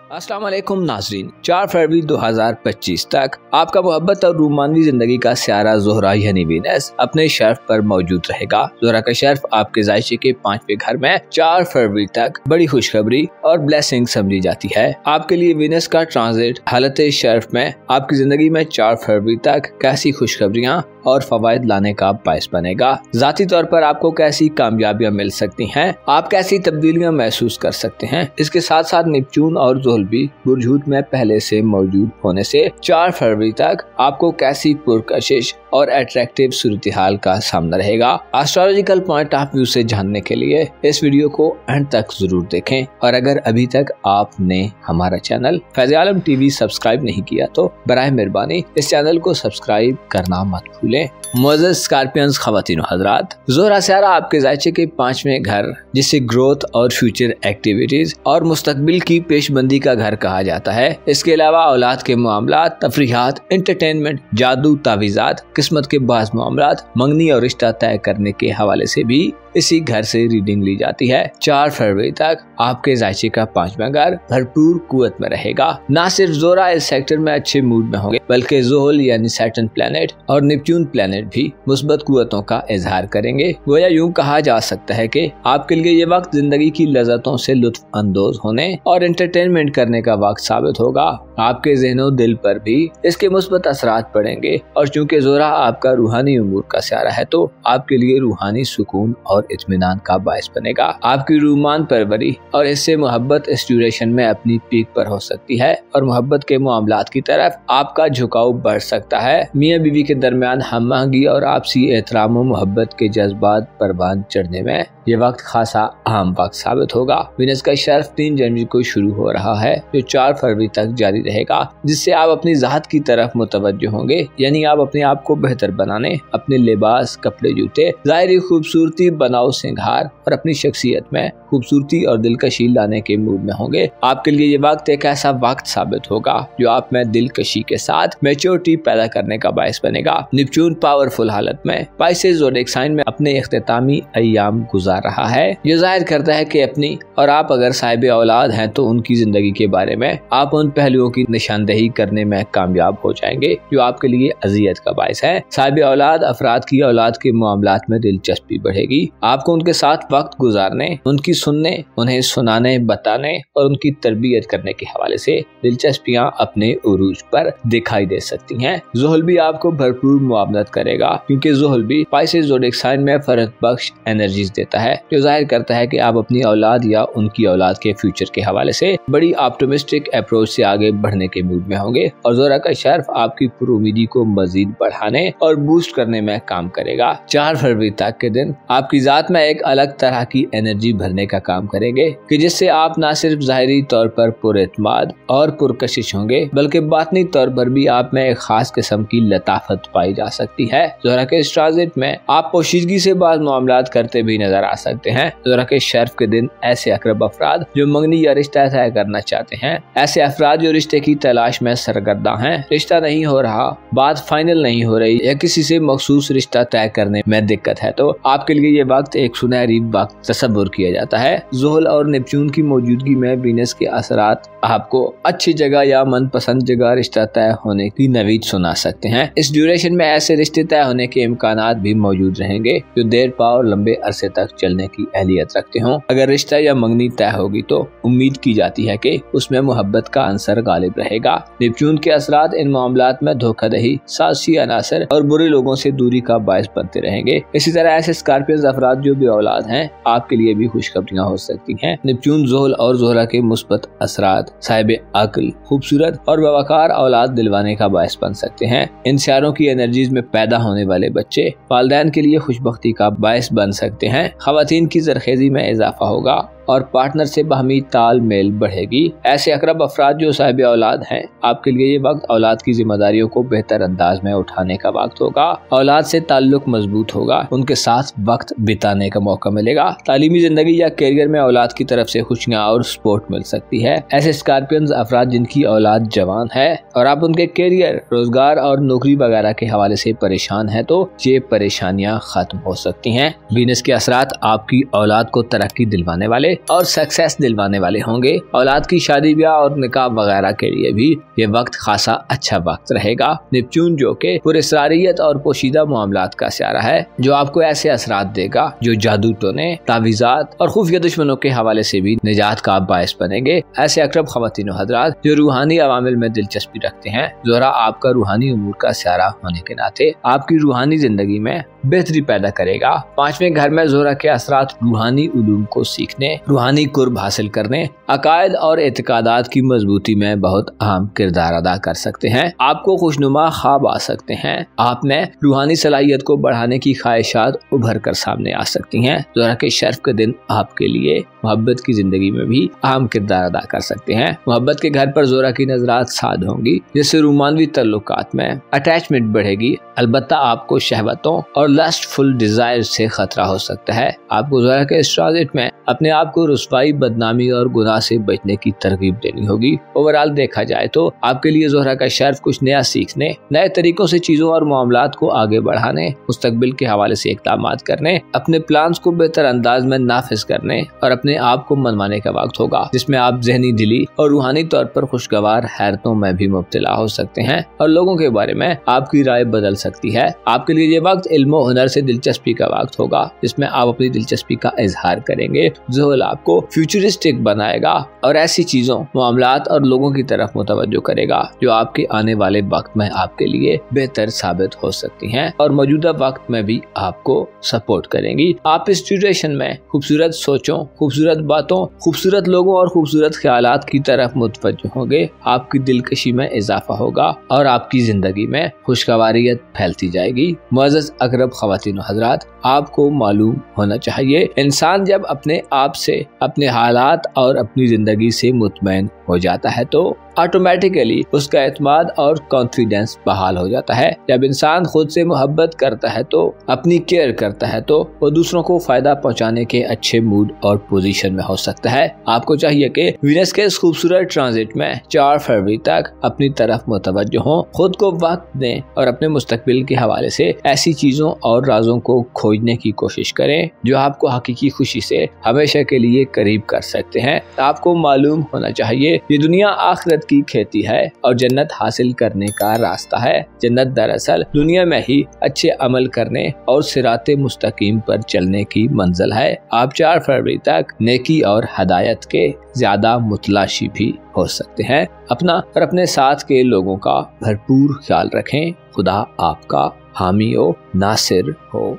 अस्सलाम वालेकुम नाज़रीन, 4 फरवरी 2025 तक आपका मोहब्बत और रूमानवी जिंदगी का सियारा ज़ोहरा यानी वीनस अपने शर्फ पर मौजूद रहेगा। ज़ोहरा का शर्फ आपके जायचे के 5वें घर में 4 फरवरी तक बड़ी खुशखबरी और ब्लेसिंग समझी जाती है। आपके लिए वीनस का ट्रांजिट हालत शर्फ में आपकी जिंदगी में 4 फरवरी तक कैसी खुशखबरियाँ और फवायद लाने का बायस बनेगा। ज़ाती तौर पर आपको कैसी कामयाबियाँ मिल सकती हैं, आप कैसी तब्दीलियाँ महसूस कर सकते हैं। इसके साथ साथ नेपच्यून और ज़ुहल भी बुर्ज हूत में पहले से मौजूद होने से 4 फरवरी तक आपको कैसी पुरकशिश और अट्रैक्टिव सूरत-ए-हाल का सामना रहेगा। एस्ट्रोलॉजिकल पॉइंट ऑफ व्यू से जानने के लिए इस वीडियो को एंड तक जरूर देखें और अगर अभी तक आपने हमारा चैनल फैज़ आलम टीवी सब्सक्राइब नहीं किया तो बराए मेहरबानी इस चैनल को सब्सक्राइब करना मत भूलें। मुअज़्ज़ज़ स्कॉर्पियंस ख़वातीन हज़रात, ज़ोहरा सियारा आपके जायचे के 5वें घर जिसे ग्रोथ और फ्यूचर एक्टिविटीज और मुस्तकबिल की पेशबंदी का घर कहा जाता है। इसके अलावा औलाद के मामलात, तफरीहात, एंटरटेनमेंट, जादू, तावीज़ात, किस्मत के बाज़ मामलात, मंगनी और रिश्ता तय करने के हवाले से भी इसी घर से रीडिंग ली जाती है। 4 फरवरी तक आपके जायचे का 5वां घर भरपूर कुव्वत में रहेगा। न सिर्फ ज़ोहरा इस सेक्टर में अच्छे मूड में होंगे बल्कि ज़ुहल यानी सैटर्न प्लैनेट और नेपच्यून प्लैनेट भी मुस्बत कुव्वतों का इजहार करेंगे। गोया यूं कहा जा सकता है कि आपके लिए ये वक्त जिंदगी की लज़्ज़तों से लुत्फ अंदोज होने और एंटरटेनमेंट करने का वक्त साबित होगा। आपके ज़हनो दिल पर भी इसके मुस्बत असरात पड़ेंगे और चूंकि ज़ोहरा आपका रूहानी उमूर का सियारा है तो आपके लिए रूहानी सुकून और इत्मीनान का बायस बनेगा। आपकी रूमान परवरी और इससे मोहब्बत इस ड्यूरेशन में अपनी पीक पर हो सकती है और मोहब्बत के मामलात की तरफ आपका झुकाव बढ़ सकता है। मियाँ बीवी के दरमियान हमआहंगी और आपसी एहतराम और मोहब्बत के जज्बात परवान चढ़ने में ये वक्त खासा अहम वक्त साबित होगा। वीनस का शर्फ 3 जनवरी को शुरू हो रहा है जो 4 फरवरी तक जारी रहेगा, जिससे आप अपनी ज़ात की तरफ मुतवज्जो होंगे, यानी आप अपने आप को बेहतर बनाने, अपने लिबास, कपड़े, जूते, ज़ाहिरी खूबसूरती, बनाव सिंगार और अपनी शख्सियत में खूबसूरती और दिलकशी लाने के मूड में होंगे। आपके लिए ये वक्त एक ऐसा वक्त साबित होगा जो आप में दिलकशी के साथ मैच्योरिटी पैदा करने का बायस बनेगा। नेपच्यून पावरफुल हालत में पाइसेस ज़ोडिएक साइन में अपने इख्तितामी अय्याम गुजार रहा है। ये जाहिर करता है कि अपनी और आप अगर साहिब औलाद हैं तो उनकी जिंदगी के बारे में आप उन पहलुओं की निशानदेही करने में कामयाब हो जाएंगे जो आपके लिए अजियत का बायस है। साहिब औलाद अफराद की औलाद के मामलात में दिलचस्पी बढ़ेगी। आपको उनके साथ वक्त गुजारने, उनकी सुनने, उन्हें सुनाने, बताने और उनकी तरबियत करने के हवाले से दिलचस्पियां अपने उरूज पर दिखाई दे सकती हैं। ज़ुहल भी आपको भरपूर मुआवनत करेगा क्योंकि ज़ुहल भी पाइसेस ज़ोडिएक साइन में फरहत बख्श एनर्जीज देता है जो जाहिर करता है कि आप अपनी औलाद या उनकी औलाद के फ्यूचर के हवाले से बड़ी ऑप्टिमिस्टिक अप्रोच से आगे बढ़ने के मूड में होंगे और ज़ोहरा का शर्फ आपकी पुरुमीदी को मजीद बढ़ाने और बूस्ट करने में काम करेगा। 4 फरवरी तक के दिन आपकी जात में एक अलग तरह की एनर्जी भरने का काम करेंगे कि जिससे आप न सिर्फ ज़ाहिरी तौर पर पुरएतमाद और पुरकशिश होंगे बल्कि बातनी तौर पर भी आप में एक खास किस्म की लताफत पाई जा सकती है। ज़ोहरा के इस ट्रांजिट में आप पोशीदगी से बात मामलात करते भी नजर आ सकते हैं। ज़ोहरा के शर्फ के दिन ऐसे अकरब अफराद जो मंगनी या रिश्ता तय करना चाहते हैं, ऐसे अफराद जो रिश्ते की तलाश में सरगर्दा हैं, रिश्ता नहीं हो रहा, बात फाइनल नहीं हो रही या किसी से मखसूस रिश्ता तय करने में दिक्कत है तो आपके लिए ये वक्त एक सुनहरी वक्त तस्वुर किया जाता है। ज़ुहल और नेपच्यून की मौजूदगी में वीनस के असरात आपको अच्छी जगह या मनपसंद जगह रिश्ता तय होने की नवीद सुना सकते हैं। इस ड्यूरेशन में ऐसे रिश्ते तय होने के इम्कानात भी मौजूद रहेंगे जो देर पा और लंबे अरसे तक चलने की अहलियत रखते हों। अगर रिश्ता या मंगनी तय होगी तो उम्मीद की जाती है कि उसमें मोहब्बत का अंसर गालिब रहेगा। नेपच्यून के असरात इन मामलात में धोखाधड़ी, साजिशी अनासर और बुरे लोगों से दूरी का बायस बनते रहेंगे। इसी तरह ऐसे स्कॉर्पियंस अफराद जो भी औलाद हैं आपके लिए भी खुशखबरियां हो सकती हैं। नेपच्यून, ज़ुहल और ज़ोहरा के मुस्बत असरात साहिब अक्ल, खूबसूरत और बावकार औलाद दिलवाने का बायस बन सकते हैं। इन सियारों की एनर्जीज में पैदा होने वाले बच्चे वालिदैन के लिए खुशबख्ती का बायस बन सकते हैं। ख़वातीन की ज़रखेज़ी में इजाफा होगा और पार्टनर से बाहमी तालमेल बढ़ेगी। ऐसे अकरब अफराद जो साहिब औलाद हैं आपके लिए ये वक्त औलाद की जिम्मेदारियों को बेहतर अंदाज में उठाने का वक्त होगा। औलाद से ताल्लुक मजबूत होगा, उनके साथ वक्त बिताने का मौका मिलेगा। तालीमी जिंदगी या करियर में औलाद की तरफ से खुशियाँ और सपोर्ट मिल सकती है। ऐसे स्कॉर्पियंस अफराद जिनकी औलाद जवान है और आप उनके करियर, रोजगार और नौकरी वगैरह के हवाले से परेशान है तो ये परेशानियाँ खत्म हो सकती हैं। वीनस के असरात आपकी औलाद को तरक्की दिलवाने वाले और सक्सेस दिलवाने वाले होंगे। औलाद की शादी ब्याह और निकाह वगैरह के लिए भी ये वक्त खासा अच्छा वक्त रहेगा। नेपच्यून जो कि पुरस्कारियत और पोशीदा मामलात का सियारा है, जो आपको ऐसे असरात देगा जो जादू टोने, तावीज़ात और खुफिया दुश्मनों के हवाले से भी निजात का बायस बनेंगे। ऐसे अकरब ख़वातीन और हज़रात जो रूहानी अवामिल में दिलचस्पी रखते हैं, ज़ोहरा आपका रूहानी उमूर का सियारा होने के नाते आपकी रूहानी जिंदगी में बेहतरी पैदा करेगा। 5वें घर में ज़ोहरा के असरात रूहानी उलूम को सीखने, रूहानी कुर्ब हासिल करने, अकायद और एतकादात की मजबूती में बहुत अहम किरदार अदा कर सकते हैं। आपको खुशनुमा ख्वाब आ सकते हैं। आप में रूहानी सलाहियत को बढ़ाने की ख्वाहिशात उभर कर सामने आ सकती हैं। ज़ोहरा के शर्फ के दिन आपके लिए मोहब्बत की जिंदगी में भी अहम किरदार अदा कर सकते हैं। मोहब्बत के घर पर ज़ोहरा की नजरात साद होंगी, जिससे रूमानवी तल्लुकात में अटैचमेंट बढ़ेगी। अलबत्ता आपको शहवतों और लस्टफुल डिजायर से खतरा हो सकता है। आपको ज़ोहरा के इस ट्रांजिट में अपने आप को रुसवाई, बदनामी और गुनाह से बचने की तरगीब देनी होगी। ओवरऑल देखा जाए तो आपके लिए ज़ोहरा का शर्फ कुछ नया सीखने, नए तरीकों से चीजों और मामलात को आगे बढ़ाने, मुस्तकबिल के हवाले से इक़दामात करने, अपने प्लान्स को बेहतर अंदाज में नाफिज करने और अपने आप को मनवाने का वक्त होगा, जिसमें आप ज़हनी दिली और रूहानी तौर पर खुशगवार हैरतों में भी मुब्तला हो सकते हैं और लोगों के बारे में आपकी राय बदल सकती है। आपके लिए ये वक्त इल्म और हुनर से दिलचस्पी का वक्त होगा, जिसमें आप अपनी दिलचस्पी का इजहार करेंगे। ज़ोहरा आपको फ्यूचरिस्टिक बनाएगा और ऐसी चीजों, मामलात और लोगों की तरफ मुतवज्जो करेगा जो आपके आने वाले वक्त में आपके लिए बेहतर साबित हो सकती हैं और मौजूदा वक्त में भी आपको सपोर्ट करेंगी। आप इस सिचुएशन में खूबसूरत सोचों, खूबसूरत बातों, खूबसूरत लोगों और खूबसूरत ख्यालात की तरफ मुतवज्जो होंगे। आपकी दिलकशी में इजाफा होगा और आपकी जिंदगी में खुशगवारियत फैलती जाएगी। मुअज़्ज़ज़ अक़रब ख़वातीन और हज़रात, आपको मालूम होना चाहिए, इंसान जब अपने आप से, अपने हालात और अपनी जिंदगी से मुतमईन हो जाता है तो ऑटोमेटिकली उसका एतमाद और कॉन्फिडेंस बहाल हो जाता है। जब इंसान खुद से मोहब्बत करता है तो अपनी केयर करता है तो वो दूसरों को फायदा पहुंचाने के अच्छे मूड और पोजीशन में हो सकता है। आपको चाहिए कि वीनस के इस खूबसूरत ट्रांजिट में 4 फरवरी तक अपनी तरफ मुतवज्जो हों, खुद को वक्त दें और अपने मुस्तकबिल के हवाले से ऐसी चीजों और राजों को खोजने की कोशिश करें जो आपको हकीकी खुशी से हमेशा के लिए करीब कर सकते हैं। आपको मालूम होना चाहिए ये दुनिया आखिरत की खेती है और जन्नत हासिल करने का रास्ता है। जन्नत दरअसल दुनिया में ही अच्छे अमल करने और सिराते मुस्तकीम पर चलने की मंजिल है। आप 4 फरवरी तक नेकी और हदायत के ज्यादा मुतलाशी भी हो सकते हैं। अपना और अपने साथ के लोगों का भरपूर ख्याल रखें। खुदा आपका हामी हो, नासिर हो।